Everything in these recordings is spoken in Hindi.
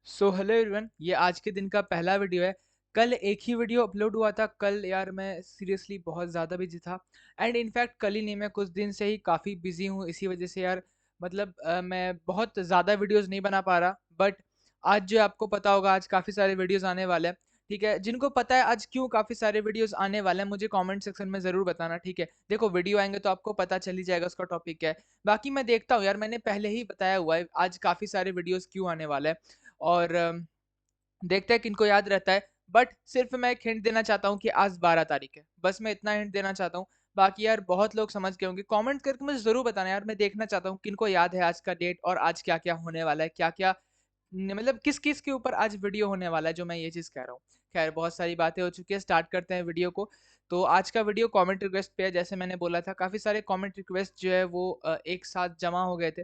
हेलो एवरीवन, ये आज के दिन का पहला वीडियो है। कल एक ही वीडियो अपलोड हुआ था। कल यार मैं सीरियसली बहुत ज़्यादा बिजी था। एंड इनफैक्ट कल ही नहीं, मैं कुछ दिन से ही काफ़ी बिजी हूँ। इसी वजह से यार मतलब मैं बहुत ज़्यादा वीडियोस नहीं बना पा रहा। बट आज जो आपको पता होगा, आज काफ़ी सारे वीडियोस आने वाले हैं। ठीक है, जिनको पता है आज क्यों काफ़ी सारे वीडियोस आने वाले हैं, मुझे कमेंट सेक्शन में ज़रूर बताना। ठीक है, देखो वीडियो आएंगे तो आपको पता चल ही जाएगा उसका टॉपिक क्या है। बाकी मैं देखता हूँ यार, मैंने पहले ही बताया हुआ है आज काफ़ी सारे वीडियोस क्यों आने वाले हैं। और देखते हैं किनको याद रहता है। बट सिर्फ मैं एक हिंट देना चाहता हूँ कि आज 12 तारीख है। बस मैं इतना हिंट देना चाहता हूँ। बाकी यार बहुत लोग समझ गए होंगे। कमेंट करके मुझे जरूर बताना यार, मैं देखना चाहता हूँ किनको याद है आज का डेट और आज क्या क्या होने वाला है, क्या क्या मतलब किस किस के ऊपर आज वीडियो होने वाला है जो मैं ये चीज कह रहा हूँ। खैर, बहुत सारी बातें हो चुकी है, स्टार्ट करते हैं वीडियो को। तो आज का वीडियो कमेंट रिक्वेस्ट पे है। जैसे मैंने बोला था, काफी सारे कमेंट रिक्वेस्ट जो है वो एक साथ जमा हो गए थे,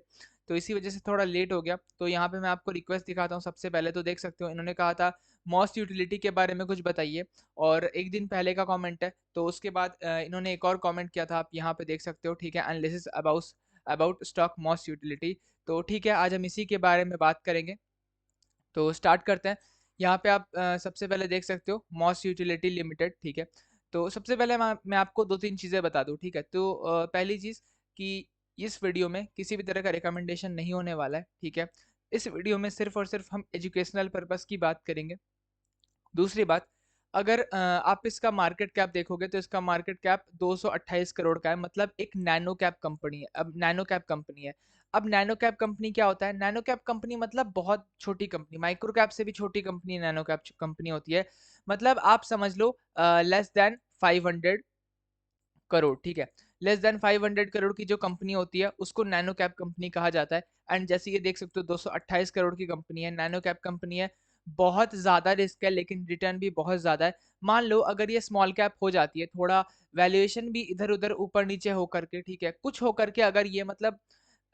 तो इसी वजह से थोड़ा लेट हो गया। तो यहाँ पे मैं आपको रिक्वेस्ट दिखाता हूँ। सबसे पहले तो देख सकते हो, इन्होंने कहा था मॉस्ट यूटिलिटी के बारे में कुछ बताइए, और एक दिन पहले का कमेंट है। तो उसके बाद इन्होंने एक और कमेंट किया था, आप यहाँ पे देख सकते हो। ठीक है, analysis about about stock most utility. तो ठीक है, आज हम इसी के बारे में बात करेंगे। तो स्टार्ट करते हैं। यहाँ पे आप सबसे पहले देख सकते हो मॉस यूटिलिटी लिमिटेड। ठीक है, तो सबसे पहले मैं आपको दो तीन चीज़ें बता दूँ। ठीक है, तो पहली चीज़ कि इस वीडियो में किसी भी तरह का रिकमेंडेशन नहीं होने वाला है। ठीक है, इस वीडियो में सिर्फ और सिर्फ हम एजुकेशनल पर्पस की बात करेंगे। दूसरी बात, अगर आप इसका मार्केट कैप देखोगे तो इसका मार्केट कैप 228 करोड़ का है। मतलब एक नैनो कैप कंपनी है। अब नैनो कैप कंपनी है। अब नैनो कैप कंपनी क्या होता है? नैनो कैप कंपनी मतलब बहुत छोटी कंपनी, माइक्रो कैप से भी छोटी कंपनी नैनो कैप कंपनी होती है। मतलब आप समझ लो लेस देन 500 करोड़। ठीक है, लेस देन 500 करोड़ की जो कंपनी होती है उसको नैनो कैप कंपनी कहा जाता है। एंड जैसे ये देख सकते हो, 228 करोड़ की कंपनी है, नैनो कैप कंपनी है। बहुत ज्यादा रिस्क है लेकिन रिटर्न भी बहुत ज्यादा है। मान लो अगर ये स्मॉल कैप हो जाती है, थोड़ा वैल्यूएशन भी इधर उधर ऊपर नीचे हो करके, ठीक है, कुछ हो करके, अगर ये मतलब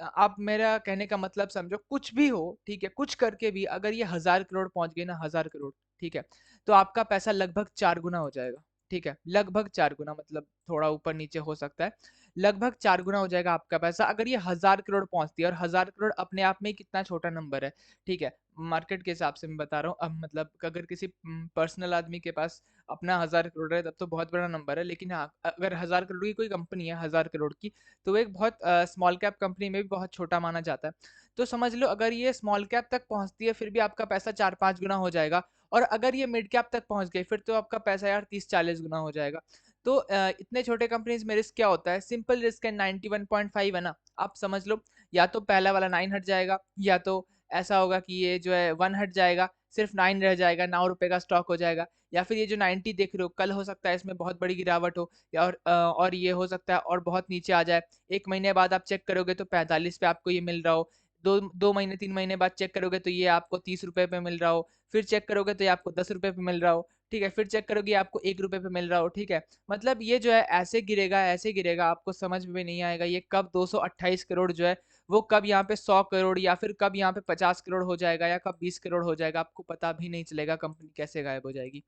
आप मेरा कहने का मतलब समझो, कुछ भी हो, ठीक है, कुछ करके भी अगर ये 1000 करोड़ पहुंच गए ना, 1000 करोड़, ठीक है, तो आपका पैसा लगभग 4 गुना हो जाएगा। ठीक है, लगभग 4 गुना, मतलब थोड़ा ऊपर नीचे हो सकता है। लगभग 4 गुना हो जाएगा आपका पैसा अगर ये 1000 करोड़ पहुंचती है। और 1000 करोड़ अपने आप में ही कितना छोटा नंबर है। ठीक है, मार्केट के हिसाब से मैं बता रहा हूँ। अब मतलब अगर किसी पर्सनल आदमी के पास अपना 1000 करोड़ है तब तो बहुत बड़ा नंबर है। लेकिन हाँ, अगर 1000 करोड़ की कोई कंपनी है, 1000 करोड़ की, तो वो एक बहुत स्मॉल कैप कंपनी में भी बहुत छोटा माना जाता है। तो समझ लो अगर ये स्मॉल कैप तक पहुंचती है फिर भी आपका पैसा 4-5 गुना हो जाएगा। और अगर ये मिड कैप तक पहुंच गई फिर तो आपका पैसा यार 30-40 गुना हो जाएगा। तो इतने छोटे कंपनीज में रिस्क क्या होता है? सिंपल रिस्क है, 91.5 है ना। आप समझ लो, या तो पहला वाला 9 हट जाएगा, या तो ऐसा होगा कि ये जो है 1 हट जाएगा, सिर्फ 9 रह जाएगा, 9 रुपए का स्टॉक हो जाएगा। या फिर ये जो 90 देख रहे हो, कल हो सकता है इसमें बहुत बड़ी गिरावट हो, या और ये हो सकता है और बहुत नीचे आ जाए। एक महीने बाद आप चेक करोगे तो 45 पे आपको ये मिल रहा हो। दो दो महीने 3 महीने बाद चेक करोगे तो ये आपको 30 रुपए पे मिल रहा हो। फिर चेक करोगे तो ये आपको 10 रुपए पे मिल रहा हो। ठीक है, फिर चेक करोगे आपको 1 रुपए पे मिल रहा हो। ठीक है, मतलब ये जो है ऐसे गिरेगा, आपको समझ में भी नहीं आएगा ये कब 228 करोड़ जो है वो कब यहाँ पे 100 करोड़, या फिर कब यहाँ पे 50 करोड़ हो जाएगा, या कब 20 करोड़ हो जाएगा, आपको पता भी नहीं चलेगा। कंपनी कैसे गायब हो जाएगी।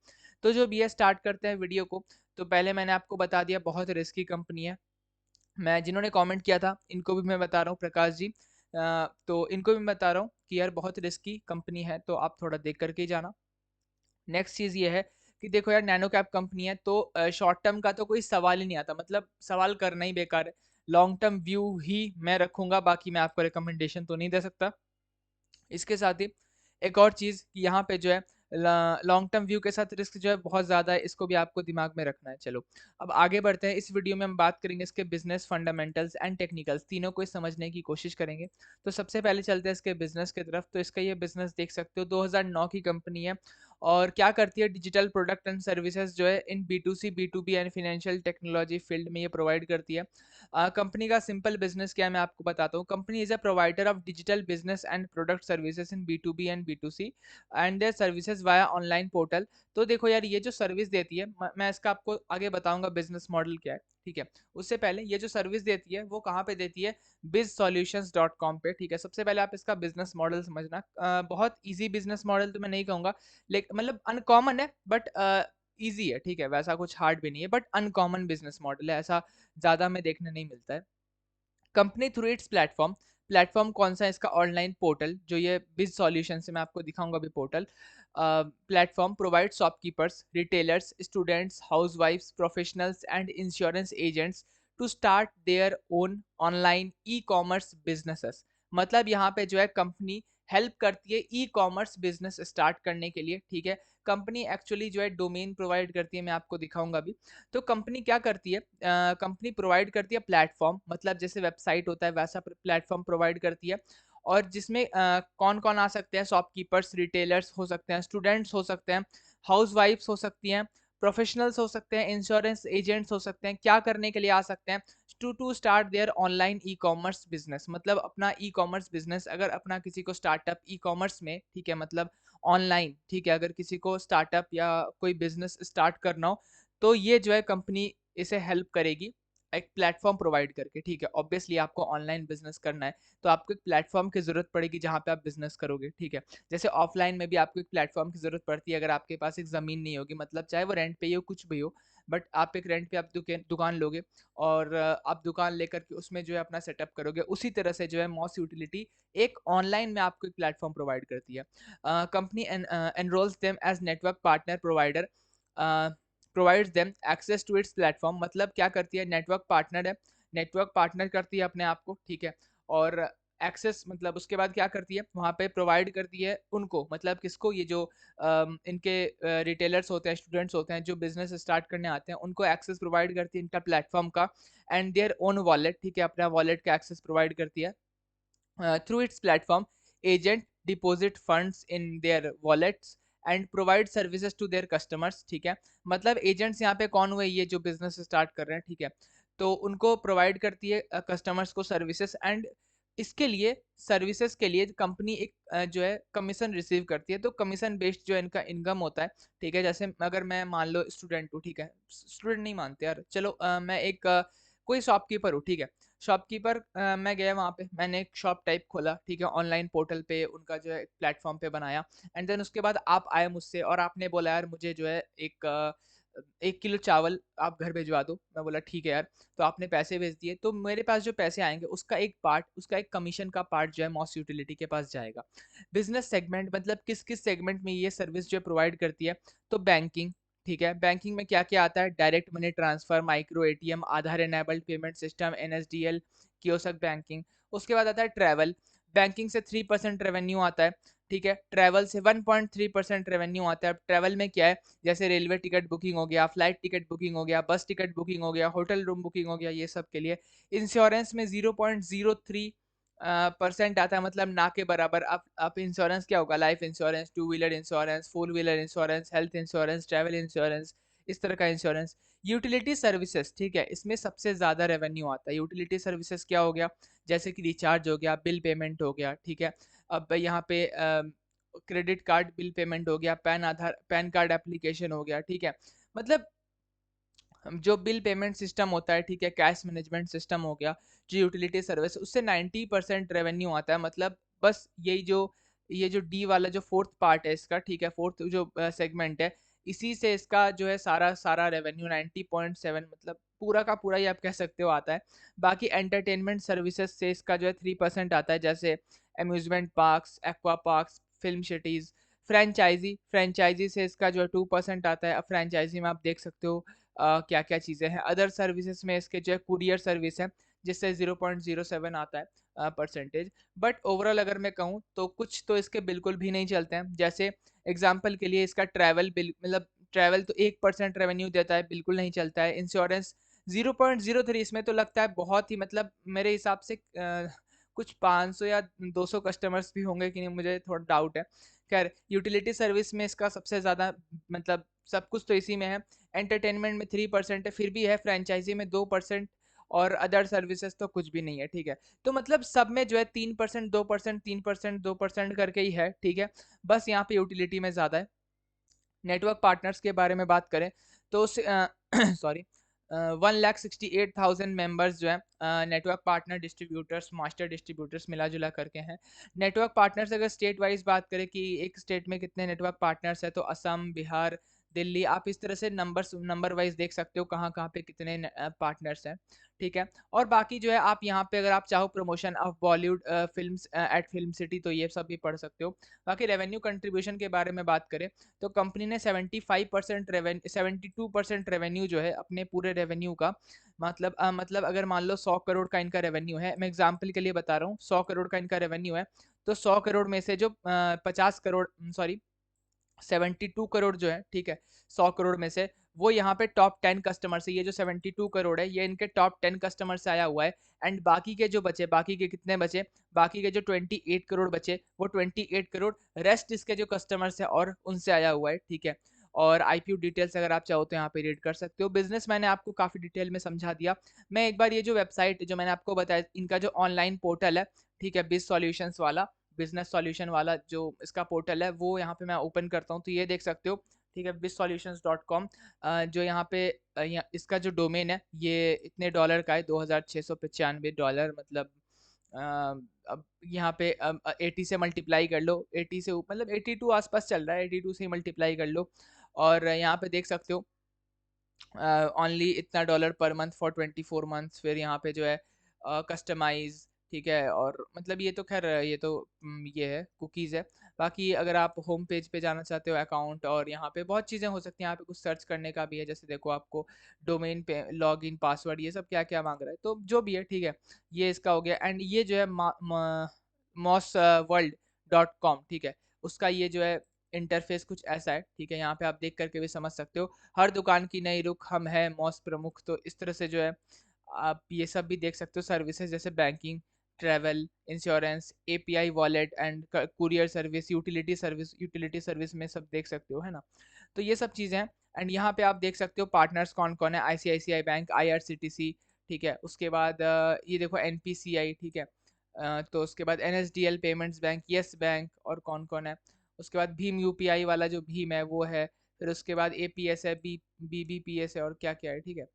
तो जो भी है, स्टार्ट करते हैं वीडियो को। तो पहले मैंने आपको बता दिया बहुत रिस्की कंपनी है। मैं जिन्होंने कमेंट किया था इनको भी मैं बता रहा हूँ, प्रकाश जी। तो इनको भी मैं बता रहा हूँ कि यार बहुत रिस्की कंपनी है, तो आप थोड़ा देख करके ही जाना। नेक्स्ट चीज़ ये है कि देखो यार, नैनो कैप कंपनी है तो शॉर्ट टर्म का तो कोई सवाल ही नहीं आता। मतलब सवाल करना ही बेकार है। लॉन्ग टर्म व्यू ही मैं रखूंगा, बाकी मैं आपको रिकमेंडेशन तो नहीं दे सकता। इसके साथ ही एक और चीज़ कि यहाँ पे जो है लॉन्ग टर्म व्यू के साथ रिस्क जो है बहुत ज़्यादा है, इसको भी आपको दिमाग में रखना है। चलो अब आगे बढ़ते हैं। इस वीडियो में हम बात करेंगे इसके बिजनेस फंडामेंटल्स एंड टेक्निकल्स, तीनों को समझने की कोशिश करेंगे। तो सबसे पहले चलते हैं इसके बिजनेस की तरफ। तो इसका ये बिजनेस देख सकते हो, 2009 की कंपनी है। और क्या करती है? डिजिटल प्रोडक्ट एंड सर्विसेज जो है इन B2C B2B and financial technology field में ये प्रोवाइड करती है। कंपनी का सिंपल बिजनेस क्या है मैं आपको बताता हूँ। Company is a provider of digital business and product services in B2B and B2C and their services via online portal. तो देखो यार, ये जो सर्विस देती है, मैं इसका आपको आगे बताऊंगा बिजनेस मॉडल क्या है। ठीक है, उससे पहले ये जो सर्विस देती है वो कहाँ पे देती है? bizsolutions.com पे। ठीक है, सबसे पहले आप इसका बिजनेस मॉडल समझना। बहुत इजी बिजनेस मॉडल तो मैं नहीं कहूँगा, लेकिन मतलब अनकॉमन है, बट इजी है। ठीक है, वैसा कुछ हार्ड भी नहीं है, बट अनकॉमन बिजनेस मॉडल है, ऐसा ज़्यादा में देखने नहीं मिलता है। Company through it's platform platform कौन सा है इसका? ऑनलाइन पोर्टल, जो ये बिज सॉल्यूशन से मैं आपको दिखाऊंगा अभी portal. Platform provide shopkeepers, retailers, students, हाउसवाइफ्स, professionals and insurance agents to start their own online e commerce businesses. मतलब यहाँ पे जो है कंपनी हेल्प करती है ई कॉमर्स बिजनेस स्टार्ट करने के लिए, ठीक है। कंपनी एक्चुअली जो है डोमेन प्रोवाइड करती है, मैं आपको दिखाऊंगा अभी। तो कंपनी क्या करती है? कंपनी प्रोवाइड करती है प्लेटफॉर्म, मतलब जैसे वेबसाइट होता है वैसा प्लेटफॉर्म प्रोवाइड करती है, और जिसमें कौन कौन आ सकते हैं? शॉपकीपर्स, रिटेलर्स हो सकते हैं, स्टूडेंट्स हो सकते हैं, हाउस वाइफ्स हो सकती हैं, प्रोफेशनल्स हो सकते हैं, इंश्योरेंस एजेंट्स हो सकते हैं। क्या करने के लिए आ सकते हैं? To start their online e commerce business, मतलब अपना ई कॉमर्स बिजनेस अगर अपना किसी को स्टार्टअप ई कॉमर्स में, ठीक है, मतलब ऑनलाइन, ठीक है, अगर किसी को स्टार्टअप या कोई बिजनेस स्टार्ट करना हो, तो ये जो है कंपनी इसे हेल्प करेगी एक प्लेटफॉर्म प्रोवाइड करके, ठीक है। ऑब्वियसली आपको ऑनलाइन बिजनेस करना है तो आपको एक प्लेटफॉर्म की जरूरत पड़ेगी जहाँ पे आप बिजनेस करोगे, ठीक है। जैसे ऑफलाइन में भी आपको एक प्लेटफॉर्म की जरूरत पड़ती है अगर आपके पास एक जमीन नहीं होगी, मतलब चाहे वो रेंट पे ही हो, कुछ भी हो, बट आप एक रेंट पे आप दुकान लोगे और आप दुकान लेकर के उसमें जो है अपना सेटअप करोगे। उसी तरह से जो है मॉस यूटिलिटी एक ऑनलाइन में आपको एक प्लेटफॉर्म प्रोवाइड करती है। Company enrols them as network partner provider, provides them access to its platform. मतलब क्या करती है? नेटवर्क पार्टनर है, नेटवर्क पार्टनर करती है अपने आप को, ठीक है। और एक्सेस मतलब उसके बाद क्या करती है? वहाँ पे प्रोवाइड करती है उनको, मतलब किसको? ये जो इनके रिटेलर्स होते हैं, स्टूडेंट्स होते हैं जो बिजनेस स्टार्ट करने आते हैं, उनको एक्सेस प्रोवाइड करती है इनका प्लेटफॉर्म का, एंड देयर ओन वॉलेट, ठीक है, अपना वॉलेट का एक्सेस प्रोवाइड करती है। Through its platform, agent deposit funds in their wallets and provide services to their customers, ठीक है। मतलब एजेंट्स यहाँ पे कौन हुए? ये जो बिजनेस स्टार्ट कर रहे हैं, ठीक है, तो उनको प्रोवाइड करती है कस्टमर्स को सर्विसेज, एंड इसके लिए सर्विसेज के लिए कंपनी एक जो है कमीशन रिसीव करती है। तो कमीशन बेस्ड जो है इनका इनकम होता है, ठीक है। जैसे अगर मैं मान लो स्टूडेंट हूँ, ठीक है, स्टूडेंट नहीं मानते यार, चलो मैं एक कोई शॉपकीपर हूँ, ठीक है। शॉपकीपर मैं गया वहाँ पे, मैंने एक शॉप टाइप खोला, ठीक है, ऑनलाइन पोर्टल पे उनका जो है प्लेटफॉर्म पे बनाया, एंड देन उसके बाद आप आए मुझसे और आपने बोला यार मुझे जो है एक 1 किलो चावल आप घर भिजवा दो। मैं बोला ठीक है यार, तो आपने पैसे भेज दिए, तो मेरे पास जो पैसे आएंगे उसका एक पार्ट, उसका एक कमीशन का पार्ट जो है मॉस यूटिलिटी के पास जाएगा। बिजनेस सेगमेंट मतलब किस किस सेगमेंट में ये सर्विस जो प्रोवाइड करती है? तो बैंकिंग, ठीक है, बैंकिंग में क्या क्या आता है? Direct money transfer, micro ATM, Aadhaar enabled payment system, NSDL, kiosk banking. उसके बाद आता है ट्रैवल, बैंकिंग से 3% रेवेन्यू आता है, ठीक है, ट्रैवल से 1.3% रेवेन्यू आता है। अब ट्रैवल में क्या है? जैसे रेलवे टिकट बुकिंग हो गया, फ्लाइट टिकट बुकिंग हो गया, बस टिकट बुकिंग हो गया, होटल रूम बुकिंग हो गया, ये सब के लिए। इंश्योरेंस में 0.03 परसेंट आता है, मतलब ना के बराबर। आप इंश्योरेंस क्या होगा? Life insurance, two wheeler insurance, four wheeler insurance, health insurance, travel insurance, इस तरह का इंश्योरेंस। यूटिलिटी सर्विसेज, ठीक है, इसमें सबसे ज्यादा रेवेन्यू आता है। यूटिलिटी सर्विसेज क्या हो गया? जैसे कि रिचार्ज हो गया, बिल पेमेंट हो गया, ठीक है। अब यहाँ पे क्रेडिट कार्ड बिल पेमेंट हो गया, पैन कार्ड एप्लीकेशन हो गया, ठीक है। मतलब जो बिल पेमेंट सिस्टम होता है, ठीक है, कैश मैनेजमेंट सिस्टम हो गया, जो यूटिलिटी सर्विस, उससे 90% रेवेन्यू आता है। मतलब बस यही जो ये जो डी वाला जो फोर्थ पार्ट है इसका, ठीक है, फोर्थ जो सेगमेंट है, इसी से इसका जो है सारा सारा रेवेन्यू 90.7, मतलब पूरा का पूरा ही आप कह सकते हो आता है। बाकी एंटरटेनमेंट सर्विसेज से इसका जो है 3% आता है, जैसे amusement parks, aqua parks, film cities. Franchisee से इसका जो है 2% आता है। अब फ्रेंचाइजी में आप देख सकते हो क्या क्या चीज़ें हैं। अदर सर्विसेज में इसके जो है कुरियर सर्विस है, जिससे 0.07 आता है परसेंटेज। बट ओवरऑल अगर मैं कहूँ तो कुछ तो इसके बिल्कुल भी नहीं चलते हैं। जैसे एग्जाम्पल के लिए इसका ट्रैवल बिल, मतलब ट्रैवल तो 1% रेवेन्यू देता है, बिल्कुल नहीं चलता है। इंश्योरेंस 0.03, इसमें तो लगता है बहुत ही, मतलब मेरे हिसाब से कुछ 500 या 200 कस्टमर्स भी होंगे कि नहीं, मुझे थोड़ा डाउट है। खैर, यूटिलिटी सर्विस में इसका सबसे ज़्यादा, मतलब सब कुछ तो इसी में है। एंटरटेनमेंट में 3% है, फिर भी है। फ्रेंचाइजी में 2%, और अदर सर्विसेज तो कुछ भी नहीं है, ठीक है। तो मतलब सब में जो है 3%, 2%, 3%, 2% करके ही है, ठीक है। बस यहाँ पे यूटिलिटी में ज़्यादा है। नेटवर्क पार्टनर्स के बारे में बात करें तो सॉरी 1,68,000 मेंबर्स जो है network partner, distributors, master distributors मिला जुला करके हैं। नेटवर्क पार्टनर्स अगर स्टेट वाइज बात करें कि एक स्टेट में कितने नेटवर्क पार्टनर्स हैं, तो असम, बिहार, दिल्ली, आप इस तरह से नंबर वाइज देख सकते हो कहाँ कहाँ पे कितने पार्टनर्स हैं, ठीक है। और बाकी जो है आप यहाँ पे अगर आप चाहो promotion of Bollywood films at film city, तो ये सब भी पढ़ सकते हो। बाकी रेवेन्यू कंट्रीब्यूशन के बारे में बात करें तो कंपनी ने 75% रेवेन्यू, 72% रेवेन्यू जो है अपने पूरे रेवेन्यू का, मतलब अगर मान लो 100 करोड़ का इनका रेवेन्यू है, मैं एग्जांपल के लिए बता रहा हूँ, 100 करोड़ का इनका रेवेन्यू है, तो 100 करोड़ में से जो 50 करोड़, सॉरी 72 करोड़ जो है, ठीक है, 100 करोड़ में से वो यहाँ पे टॉप 10 कस्टमर से, ये जो 72 करोड़ है ये इनके टॉप 10 कस्टमर से आया हुआ है। एंड बाकी के जो बचे, बाकी के कितने बचे, बाकी के जो 28 करोड़ बचे, वो 28 करोड़ रेस्ट इसके जो कस्टमर्स है और उनसे आया हुआ है, ठीक है। और आईपीओ डिटेल्स अगर आप चाहो तो यहाँ पे रीड कर सकते हो। बिजनेस मैंने आपको काफी डिटेल में समझा दिया। मैं एक बार ये जो वेबसाइट जो मैंने आपको बताया, इनका जो ऑनलाइन पोर्टल है, ठीक है, बिज सॉल्यूशंस वाला, बिजनेस सॉल्यूशन वाला जो इसका पोर्टल है, वो यहाँ पे मैं ओपन करता हूँ तो ये देख सकते हो, ठीक है, bizsolutions.com। जो यहाँ पे इसका जो डोमेन है ये इतने डॉलर का है, $2695, मतलब अ, अब यहाँ पे 80 से मल्टीप्लाई कर लो, 80 से मतलब 82 आसपास चल रहा है, 82 से मल्टीप्लाई कर लो। और यहाँ पे देख सकते हो ओनली इतना dollar per month for 24 months. फिर यहाँ पे जो है कस्टमाइज, ठीक है, और मतलब ये तो खैर ये तो ये है, कुकीज़ है। बाकी अगर आप होम पेज पे जाना चाहते हो अकाउंट, और यहाँ पे बहुत चीज़ें हो सकती हैं, यहाँ पे कुछ सर्च करने का भी है, जैसे देखो आपको डोमेन पे लॉगिन पासवर्ड ये सब क्या क्या मांग रहा है, तो जो भी है, ठीक है, ये इसका हो गया। एंड ये जो है मॉस वर्ल्ड डॉट कॉम, ठीक है, उसका ये जो है इंटरफेस कुछ ऐसा है, ठीक है, यहाँ पे आप देख करके भी समझ सकते हो। हर दुकान की नई रुख हम है मॉस प्रमुख, तो इस तरह से जो है आप ये सब भी देख सकते हो। सर्विसेज जैसे banking, travel, insurance, API wallet and courier service, utility service में सब देख सकते हो, है ना। तो ये सब चीज़ें हैं। एंड यहाँ पे आप देख सकते हो पार्टनर्स कौन कौन है, आईसीआईसीआई बैंक, आईआरसीटीसी, ठीक है, उसके बाद ये देखो एनपीसीआई, ठीक है, तो उसके बाद NSDL payments bank, yes bank, और कौन कौन है, उसके बाद भीम यूपीआई वाला जो भीम है वो है, फिर उसके बाद एपीएस है, बीबीपीएस है, और क्या क्या है, ठीक है,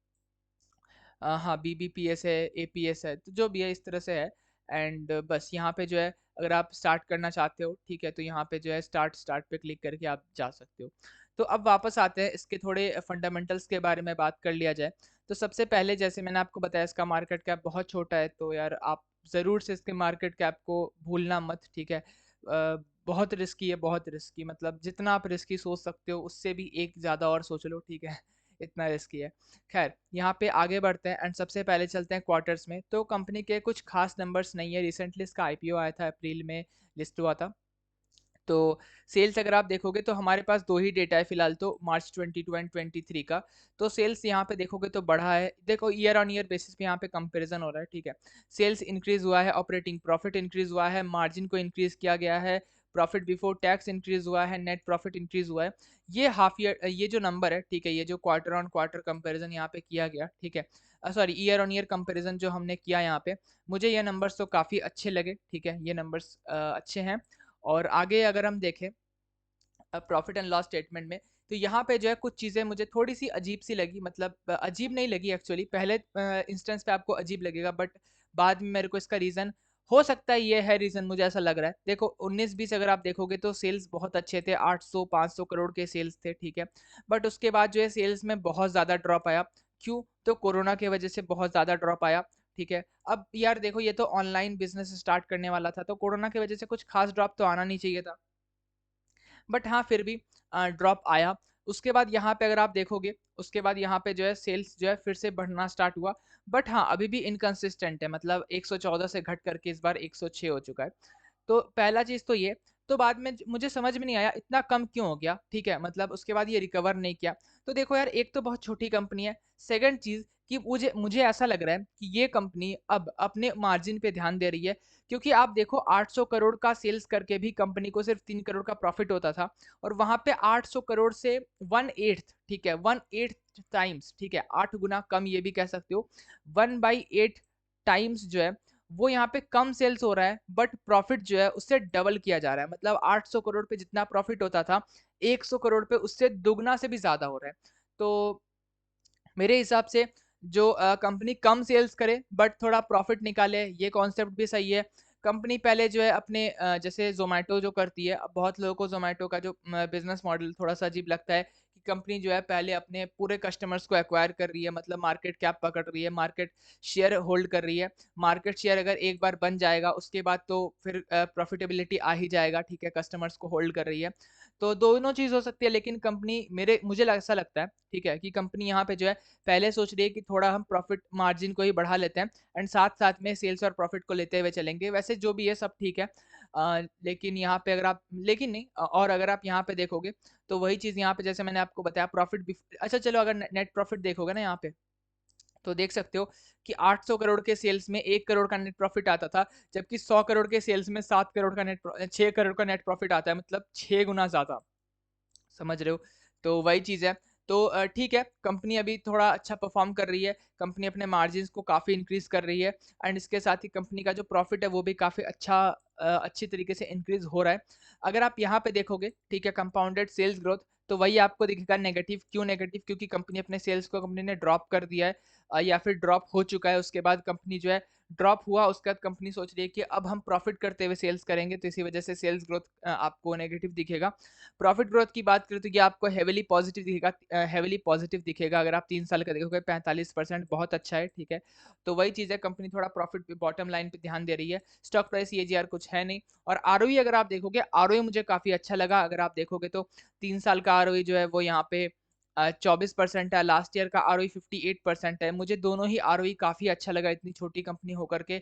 हाँ बीबीपीएस है, एपीएस है, तो जो भी है इस तरह से है। एंड बस यहाँ पे जो है अगर आप स्टार्ट करना चाहते हो, ठीक है, तो यहाँ पे जो है स्टार्ट स्टार्ट पे क्लिक करके आप जा सकते हो। तो अब वापस आते हैं, इसके थोड़े फंडामेंटल्स के बारे में बात कर लिया जाए। तो सबसे पहले जैसे मैंने आपको बताया इसका मार्केट कैप बहुत छोटा है, तो यार आप ज़रूर से इसके मार्केट कैप को भूलना मत, ठीक है। बहुत रिस्की है, बहुत रिस्की, मतलब जितना आप रिस्की सोच सकते हो उससे भी एक ज़्यादा और सोच लो, ठीक है, इतना रिस्की है। खैर यहाँ पे आगे बढ़ते हैं एंड सबसे पहले चलते हैं क्वार्टर्स में। तो कंपनी के कुछ खास नंबर्स नहीं है, रिसेंटली इसका आईपीओ आया था, अप्रैल में लिस्ट हुआ था। तो सेल्स अगर आप देखोगे तो हमारे पास दो ही डेटा है फिलहाल, तो मार्च 22 एंड 23 का। तो सेल्स यहाँ पे देखोगे तो बढ़ा है, देखो ईयर ऑन ईयर बेसिस पे यहाँ पे कंपैरिजन हो रहा है, ठीक है। सेल्स इंक्रीज हुआ है, ऑपरेटिंग प्रॉफिट इंक्रीज हुआ है, मार्जिन को इंक्रीज किया गया है, प्रॉफिट बिफोर टैक्स इंक्रीज हुआ है, नेट प्रॉफिट इंक्रीज हुआ है। ये हाफ ईयर, ये जो नंबर है, ठीक है, ये जो क्वार्टर ऑन क्वार्टर कंपेरिजन यहाँ पे किया गया, ठीक है, sorry year on year comparison जो हमने किया यहाँ पे, मुझे ये नंबर्स तो काफ़ी अच्छे लगे, ठीक है, ये नंबर्स अच्छे हैं। और आगे अगर हम देखें प्रॉफिट एंड लॉस स्टेटमेंट में, तो यहाँ पे जो है कुछ चीज़ें मुझे थोड़ी सी अजीब सी लगी, मतलब अजीब नहीं लगी एक्चुअली, पहले इंस्टेंस पे आपको अजीब लगेगा, बट बाद में मेरे को इसका रीज़न हो सकता है ये है रीज़न, मुझे ऐसा लग रहा है। देखो 19-20 अगर आप देखोगे तो सेल्स बहुत अच्छे थे, 800-500 करोड़ के सेल्स थे, ठीक है, बट उसके बाद जो है सेल्स में बहुत ज़्यादा ड्रॉप आया। क्यों? तो कोरोना की वजह से बहुत ज़्यादा ड्रॉप आया, ठीक है। अब यार देखो ये तो ऑनलाइन बिजनेस स्टार्ट करने वाला था, तो कोरोना की वजह से कुछ खास ड्रॉप तो आना नहीं चाहिए था, बट हाँ फिर भी ड्रॉप आया। उसके बाद यहाँ पे अगर आप देखोगे, उसके बाद यहाँ पे जो है सेल्स जो है फिर से बढ़ना स्टार्ट हुआ, बट हाँ अभी भी इनकंसिस्टेंट है, मतलब 114 से घट करके इस बार 106 हो चुका है। तो पहला चीज तो ये, तो बाद में मुझे समझ में नहीं आया इतना कम क्यों हो गया, ठीक है, मतलब उसके बाद ये रिकवर नहीं किया। तो देखो यार एक तो बहुत छोटी कंपनी है, सेकंड चीज कि मुझे मुझे ऐसा लग रहा है कि ये कंपनी अब अपने मार्जिन पे ध्यान दे रही है, क्योंकि आप देखो 800 करोड़ का सेल्स करके भी कंपनी को सिर्फ 3 करोड़ का प्रॉफिट होता था, और वहां पे 800 करोड़ से 1/8, ठीक है, 1/8 टाइम्स, ठीक है, 8 गुना कम ये भी कह सकते हो, 1/8 टाइम्स जो है वो यहाँ पे कम सेल्स हो रहा है, बट प्रॉफिट जो है उससे डबल किया जा रहा है, मतलब 800 करोड़ पे जितना प्रॉफिट होता था 100 करोड़ पे उससे दुगना से भी ज्यादा हो रहा है। तो मेरे हिसाब से जो कंपनी कम सेल्स करे बट थोड़ा प्रॉफिट निकाले, ये कॉन्सेप्ट भी सही है। कंपनी पहले जो है अपने जैसे जोमेटो जो करती है, अब बहुत लोगों को जोमेटो का जो बिजनेस मॉडल थोड़ा सा अजीब लगता है कि कंपनी जो है पहले अपने पूरे कस्टमर्स को एक्वायर कर रही है, मतलब मार्केट कैप पकड़ रही है, मार्केट शेयर होल्ड कर रही है। मार्केट शेयर अगर एक बार बन जाएगा उसके बाद तो फिर प्रॉफिटेबिलिटी आ ही जाएगा, ठीक है, कस्टमर्स को होल्ड कर रही है। तो दोनों चीज़ हो सकती है, लेकिन कंपनी ऐसा लगता है, ठीक है, कि कंपनी यहाँ पे जो है पहले सोच रही है कि थोड़ा हम प्रॉफिट मार्जिन को ही बढ़ा लेते हैं एंड साथ-साथ में सेल्स और प्रॉफिट को लेते हुए चलेंगे। वैसे जो भी है सब ठीक है। लेकिन यहाँ पे अगर आप लेकिन नहीं और अगर आप यहाँ पे देखोगे तो वही चीज़ यहाँ पे जैसे मैंने आपको बताया प्रॉफिट अच्छा चलो अगर नेट प्रॉफिट देखोगे ना यहाँ पे तो देख सकते हो कि 800 करोड़ के सेल्स में 1 करोड़ का नेट प्रॉफिट आता था, जबकि 100 करोड़ के सेल्स में 7 करोड़ का 6 करोड़ का नेट प्रॉफिट आता है, मतलब 6 गुना ज़्यादा। समझ रहे हो? तो वही चीज़ है। तो ठीक है, कंपनी अभी थोड़ा अच्छा परफ़ॉर्म कर रही है, कंपनी अपने मार्जिन्स को काफ़ी इंक्रीज़ कर रही है एंड इसके साथ ही कंपनी का जो प्रॉफ़िट है वो भी काफ़ी अच्छा अच्छी तरीके से इंक्रीज़ हो रहा है। अगर आप यहाँ पे देखोगे, ठीक है, कंपाउंडेड सेल्स ग्रोथ, तो वही आपको दिखेगा नेगेटिव। क्यों नेगेटिव? क्योंकि कंपनी अपने सेल्स को कंपनी ने ड्रॉप कर दिया है या फिर ड्रॉप हो चुका है, उसके बाद कंपनी जो है ड्रॉप हुआ, उसके बाद कंपनी सोच रही है कि अब हम प्रॉफ़िट करते हुए सेल्स करेंगे, तो इसी वजह से सेल्स ग्रोथ आपको नेगेटिव दिखेगा। प्रॉफिट ग्रोथ की बात करें तो ये आपको हेविली पॉजिटिव दिखेगा। अगर आप 3 साल का देखोगे 45% बहुत अच्छा है, ठीक है। तो वही चीज़ है, कंपनी थोड़ा प्रॉफिट पे बॉटम लाइन पे ध्यान दे रही है। स्टॉक प्राइस सीएजीआर कुछ है नहीं और आरओई अगर आप देखोगे, आरओई मुझे काफ़ी अच्छा लगा। अगर आप देखोगे तो 3 साल का आरओई जो है वो यहाँ पे 24% है, लास्ट ईयर का आरओई 58% है। मुझे दोनों ही आरओई काफ़ी अच्छा लगा इतनी छोटी कंपनी होकर के।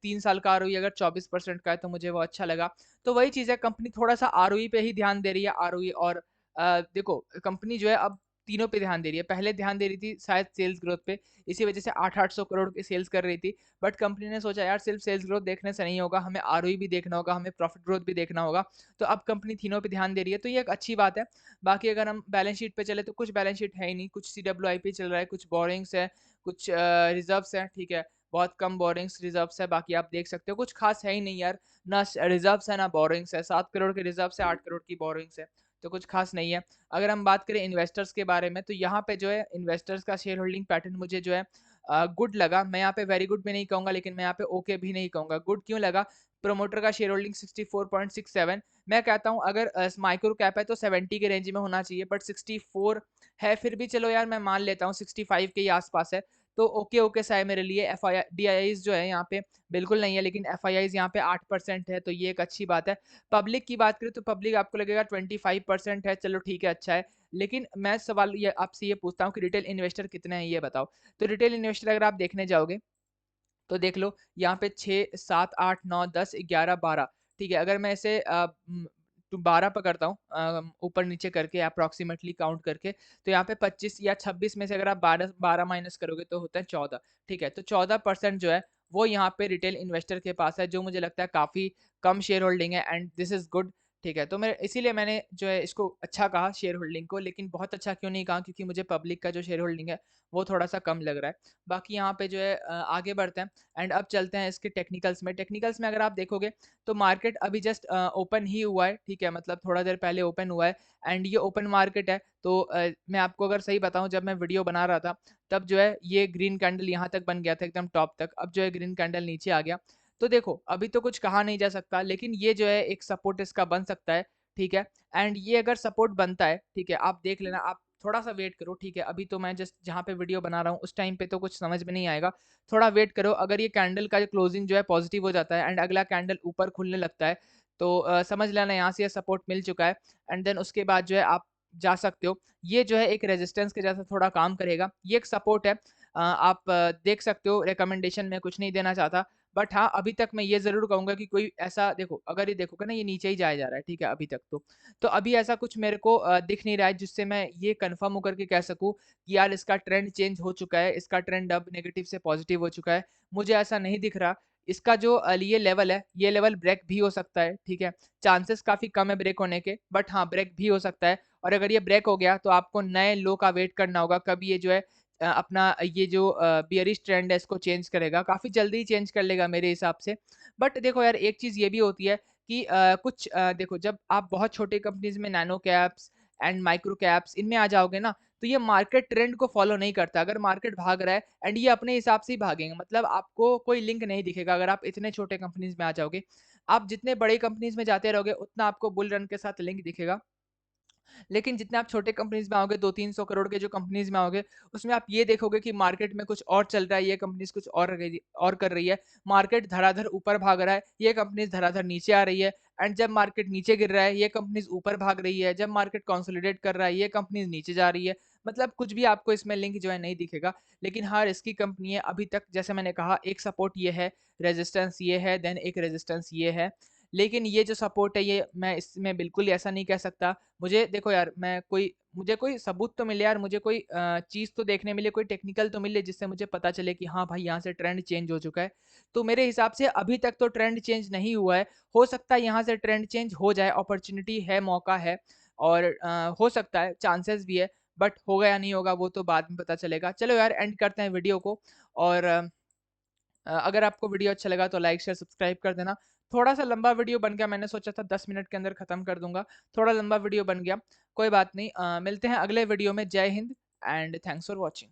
3 साल का आरओई अगर 24% का है तो मुझे वो अच्छा लगा। तो वही चीज़ है, कंपनी थोड़ा-सा आरओई पे ही ध्यान दे रही है, आरओई और देखो कंपनी जो है अब तीनों पे ध्यान दे रही है। पहले ध्यान दे रही थी शायद सेल्स ग्रोथ पे, इसी वजह से 800 करोड़ की सेल्स कर रही थी। बट कंपनी ने सोचा यार सिर्फ सेल्स ग्रोथ देखने से नहीं होगा, हमें आरओई भी देखना होगा, हमें प्रॉफिट ग्रोथ भी देखना होगा। तो अब कंपनी तीनों पे ध्यान दे रही है, तो ये एक अच्छी बात है। बाकी अगर हम बैलेंस शीट पे चले तो कुछ बैलेंस शीट है ही नहीं, कुछ सीडब्ल्यूआईपी चल रहा है, कुछ बोरिंग्स है, कुछ रिजर्व्स हैं, ठीक है। बहुत कम बोरिंग्स रिजर्व्स है, बाकी आप देख सकते हो कुछ खास है ही नहीं यार। ना रिजर्व्स है ना बोरिंग्स है, 7 करोड़ के रिजर्व्स है, 8 करोड़ की बोरिंग्स है, तो कुछ खास नहीं है। अगर हम बात करें इन्वेस्टर्स के बारे में तो यहाँ पे जो है इन्वेस्टर्स का शेयर होल्डिंग पैटर्न मुझे जो है गुड लगा। मैं यहाँ पे वेरी गुड भी नहीं कहूँगा, लेकिन मैं यहाँ पे ओके भी नहीं कहूँगा। गुड क्यों लगा? प्रोमोटर का शेयर होल्डिंग 64.67, मैं कहता हूँ अगर माइक्रो कैप है तो 70 के रेंज में होना चाहिए, बट 64 है, फिर भी चलो यार मैं मान लेता हूँ 65 के ही आसपास है, तो ओके ओके सा है मेरे लिए। एफ आई डी आई जो है यहाँ पे बिल्कुल नहीं है, लेकिन एफ आई आईज यहाँ पे 8% है, तो ये एक अच्छी बात है। पब्लिक की बात करें तो पब्लिक आपको लगेगा 25% है, चलो ठीक है, अच्छा है। लेकिन मैं सवाल ये आपसे ये पूछता हूँ कि रिटेल इन्वेस्टर कितने हैं ये बताओ। तो रिटेल इन्वेस्टर अगर आप देखने जाओगे तो देख लो यहाँ पे 6 7 8 9 10 11 12, ठीक है। अगर मैं इसे 12 पकड़ता हूँ ऊपर नीचे करके अप्रोक्सीमेटली काउंट करके, तो यहाँ पे 25 या 26 में से अगर आप 12 12 माइनस करोगे तो होता है 14, ठीक है। तो 14% जो है वो यहाँ पे रिटेल इन्वेस्टर के पास है, जो मुझे लगता है काफ़ी कम शेयर होल्डिंग है एंड दिस इज़ गुड, ठीक है। तो मैं इसीलिए मैंने जो है इसको अच्छा कहा शेयर होल्डिंग को, लेकिन बहुत अच्छा क्यों नहीं कहा, क्योंकि मुझे पब्लिक का जो शेयर होल्डिंग है वो थोड़ा-सा कम लग रहा है। बाकी यहाँ पे जो है आगे बढ़ते हैं एंड अब चलते हैं इसके टेक्निकल्स में। टेक्निकल्स में अगर आप देखोगे तो मार्केट अभी जस्ट ओपन ही हुआ है, ठीक है, मतलब थोड़ा देर पहले ओपन हुआ है एंड ये ओपन मार्केट है। तो मैं आपको अगर सही बताऊँ, जब मैं वीडियो बना रहा था तब जो है ये ग्रीन कैंडल यहाँ तक बन गया था एकदम टॉप तक, अब जो है ग्रीन कैंडल नीचे आ गया। तो देखो अभी तो कुछ कहा नहीं जा सकता, लेकिन ये जो है एक सपोर्ट इसका बन सकता है, ठीक है। एंड ये अगर सपोर्ट बनता है, ठीक है, आप देख लेना, आप थोड़ा सा वेट करो, ठीक है। अभी तो मैं जस्ट जहाँ पे वीडियो बना रहा हूँ उस टाइम पे तो कुछ समझ में नहीं आएगा, थोड़ा वेट करो। अगर ये कैंडल का क्लोजिंग जो है पॉजिटिव हो जाता है एंड अगला कैंडल ऊपर खुलने लगता है, तो समझ लेना यहाँ से ये सपोर्ट मिल चुका है एंड देन उसके बाद जो है आप जा सकते हो। ये जो है एक रेजिस्टेंस के जैसा थोड़ा काम करेगा, ये एक सपोर्ट है। आप देख सकते हो, रिकमेंडेशन में कुछ नहीं देना चाहता, बट हाँ अभी तक मैं ये ज़रूर कहूँगा कि कोई ऐसा देखो, अगर ये देखोगे ना ये नीचे ही जाया जा रहा है, ठीक है, अभी तक तो अभी ऐसा कुछ मेरे को दिख नहीं रहा है जिससे मैं ये कंफर्म होकर के कह सकूँ कि यार इसका ट्रेंड चेंज हो चुका है, इसका ट्रेंड अब नेगेटिव से पॉजिटिव हो चुका है। मुझे ऐसा नहीं दिख रहा। इसका जो ये लेवल है, ये लेवल ब्रेक भी हो सकता है, ठीक है। चांसेस काफ़ी कम है ब्रेक होने के, बट हाँ ब्रेक भी हो सकता है। और अगर ये ब्रेक हो गया तो आपको नए लो का वेट करना होगा, कब ये जो है अपना ये जो बियरिश ट्रेंड है इसको चेंज करेगा। काफ़ी जल्दी ही चेंज कर लेगा मेरे हिसाब से। बट देखो यार एक चीज़ ये भी होती है कि कुछ देखो जब आप बहुत छोटे कंपनीज़ में nano caps and micro caps इनमें आ जाओगे ना, तो ये मार्केट ट्रेंड को फॉलो नहीं करता। अगर मार्केट भाग रहा है एंड ये अपने हिसाब से ही भागेंगे, मतलब आपको कोई लिंक नहीं दिखेगा अगर आप इतने छोटे कंपनीज़ में आ जाओगे। आप जितने बड़े कंपनीज़ में जाते रहोगे उतना आपको बुल रन के साथ लिंक दिखेगा। लेकिन जितने आप छोटे कंपनीज में आओगे 200-300 करोड़ के जो कंपनीज में आओगे उसमें आप ये देखोगे कि मार्केट में कुछ और चल रहा है, ये कंपनीज कुछ और कर रही है, मार्केट धड़ाधड़ ऊपर भाग रहा है, ये कंपनीज धड़ाधड़ नीचे आ रही है। एंड जब मार्केट नीचे गिर रहा है ये कंपनीज ऊपर भाग रही है, जब मार्केट कंसोलिडेट कर रहा है ये कंपनीज नीचे जा रही है। मतलब कुछ भी आपको इसमें लिंक जो है नहीं दिखेगा। लेकिन हाँ, रिस्की कंपनी है अभी तक। जैसे मैंने कहा, एक सपोर्ट ये है, रेजिस्टेंस ये है, देन एक रेजिस्टेंस ये है। लेकिन ये जो सपोर्ट है ये मैं इसमें बिल्कुल ऐसा नहीं कह सकता। मुझे देखो यार, मुझे कोई सबूत तो मिले यार, मुझे कोई चीज़ तो देखने मिले, कोई टेक्निकल तो मिले जिससे मुझे पता चले कि हाँ भाई, यहाँ से ट्रेंड चेंज हो चुका है। तो मेरे हिसाब से अभी तक तो ट्रेंड चेंज नहीं हुआ है। हो सकता है यहाँ से ट्रेंड चेंज हो जाए, अपॉर्चुनिटी है, मौका है। और हो सकता है, चांसेस भी है। बट होगा या नहीं होगा वो तो बाद में पता चलेगा। चलो यार, एंड करते हैं वीडियो को। और अगर आपको वीडियो अच्छा लगा तो लाइक शेयर सब्सक्राइब कर देना। थोड़ा सा लंबा वीडियो बन गया, मैंने सोचा था 10 मिनट के अंदर खत्म कर दूंगा, थोड़ा लंबा वीडियो बन गया। कोई बात नहीं, मिलते हैं अगले वीडियो में। जय Hind and thanks for watching.